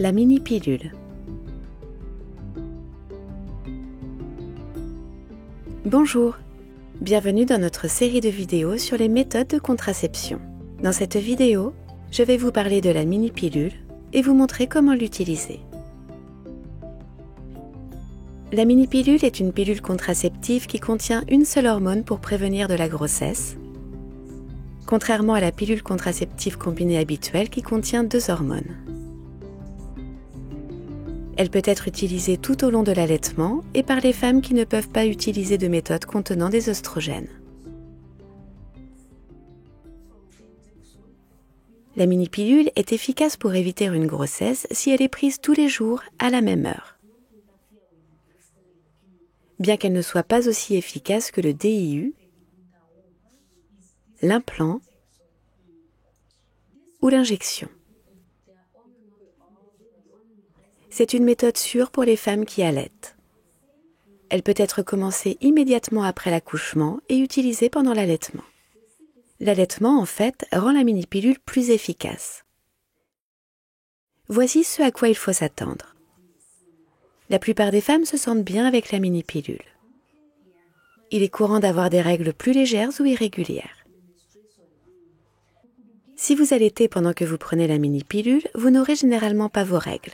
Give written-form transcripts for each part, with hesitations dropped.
La mini-pilule. Bonjour, bienvenue dans notre série de vidéos sur les méthodes de contraception. Dans cette vidéo, je vais vous parler de la mini-pilule et vous montrer comment l'utiliser. La mini-pilule est une pilule contraceptive qui contient une seule hormone pour prévenir de la grossesse, contrairement à la pilule contraceptive combinée habituelle qui contient 2 hormones. Elle peut être utilisée tout au long de l'allaitement et par les femmes qui ne peuvent pas utiliser de méthode contenant des œstrogènes. La mini-pilule est efficace pour éviter une grossesse si elle est prise tous les jours à la même heure. Bien qu'elle ne soit pas aussi efficace que le DIU, l'implant ou l'injection. C'est une méthode sûre pour les femmes qui allaitent. Elle peut être commencée immédiatement après l'accouchement et utilisée pendant l'allaitement. L'allaitement, en fait, rend la mini-pilule plus efficace. Voici ce à quoi il faut s'attendre. La plupart des femmes se sentent bien avec la mini-pilule. Il est courant d'avoir des règles plus légères ou irrégulières. Si vous allaitez pendant que vous prenez la mini-pilule, vous n'aurez généralement pas vos règles.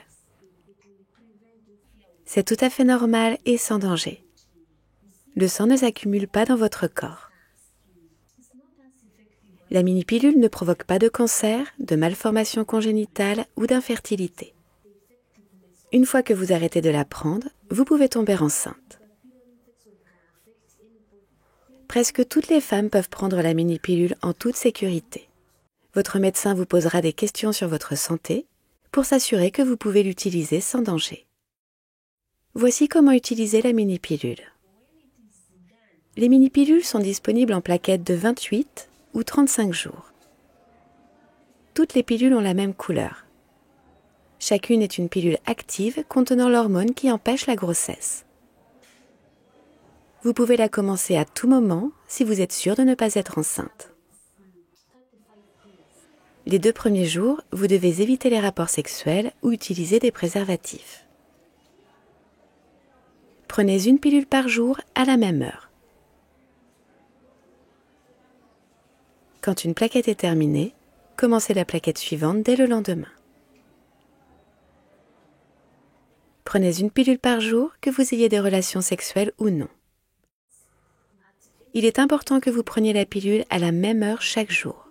C'est tout à fait normal et sans danger. Le sang ne s'accumule pas dans votre corps. La mini-pilule ne provoque pas de cancer, de malformation congénitale ou d'infertilité. Une fois que vous arrêtez de la prendre, vous pouvez tomber enceinte. Presque toutes les femmes peuvent prendre la mini-pilule en toute sécurité. Votre médecin vous posera des questions sur votre santé pour s'assurer que vous pouvez l'utiliser sans danger. Voici comment utiliser la mini-pilule. Les mini-pilules sont disponibles en plaquettes de 28 ou 35 jours. Toutes les pilules ont la même couleur. Chacune est une pilule active contenant l'hormone qui empêche la grossesse. Vous pouvez la commencer à tout moment si vous êtes sûr de ne pas être enceinte. Les 2 premiers jours, vous devez éviter les rapports sexuels ou utiliser des préservatifs. Prenez une pilule par jour à la même heure. Quand une plaquette est terminée, commencez la plaquette suivante dès le lendemain. Prenez une pilule par jour, que vous ayez des relations sexuelles ou non. Il est important que vous preniez la pilule à la même heure chaque jour.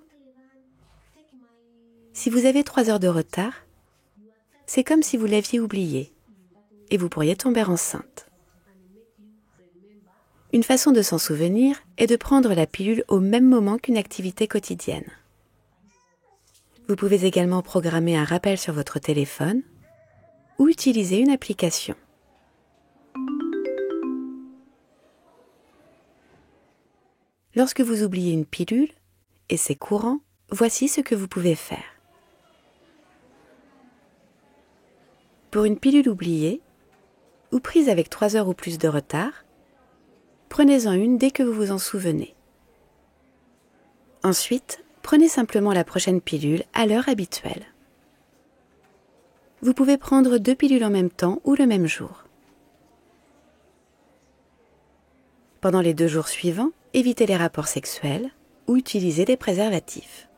Si vous avez 3 heures de retard, c'est comme si vous l'aviez oublié et vous pourriez tomber enceinte. Une façon de s'en souvenir est de prendre la pilule au même moment qu'une activité quotidienne. Vous pouvez également programmer un rappel sur votre téléphone ou utiliser une application. Lorsque vous oubliez une pilule, et c'est courant, voici ce que vous pouvez faire. Pour une pilule oubliée, ou prise avec 3 heures ou plus de retard, prenez-en une dès que vous vous en souvenez. Ensuite, prenez simplement la prochaine pilule à l'heure habituelle. Vous pouvez prendre 2 pilules en même temps ou le même jour. Pendant les 2 jours suivants, évitez les rapports sexuels ou utilisez des préservatifs.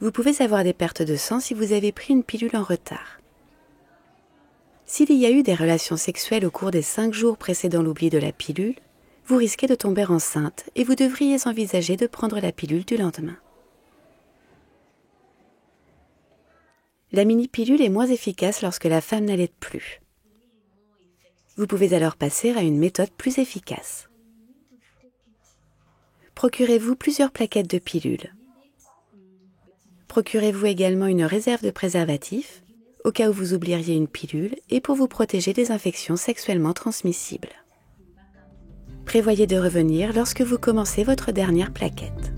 Vous pouvez avoir des pertes de sang si vous avez pris une pilule en retard. S'il y a eu des relations sexuelles au cours des 5 jours précédant l'oubli de la pilule, vous risquez de tomber enceinte et vous devriez envisager de prendre la pilule du lendemain. La mini-pilule est moins efficace lorsque la femme n'allaite plus. Vous pouvez alors passer à une méthode plus efficace. Procurez-vous plusieurs plaquettes de pilules. Procurez-vous également une réserve de préservatifs au cas où vous oublieriez une pilule et pour vous protéger des infections sexuellement transmissibles. Prévoyez de revenir lorsque vous commencez votre dernière plaquette.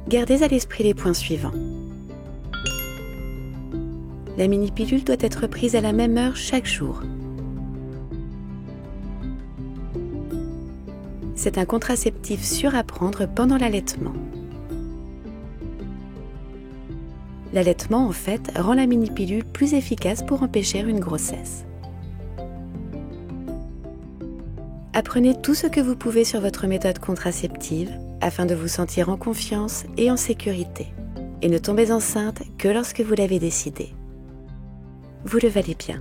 Gardez à l'esprit les points suivants. La mini-pilule doit être prise à la même heure chaque jour. C'est un contraceptif sûr à prendre pendant l'allaitement. L'allaitement, en fait, rend la mini-pilule plus efficace pour empêcher une grossesse. Apprenez tout ce que vous pouvez sur votre méthode contraceptive afin de vous sentir en confiance et en sécurité. Et ne tombez enceinte que lorsque vous l'avez décidé. Vous le valez bien.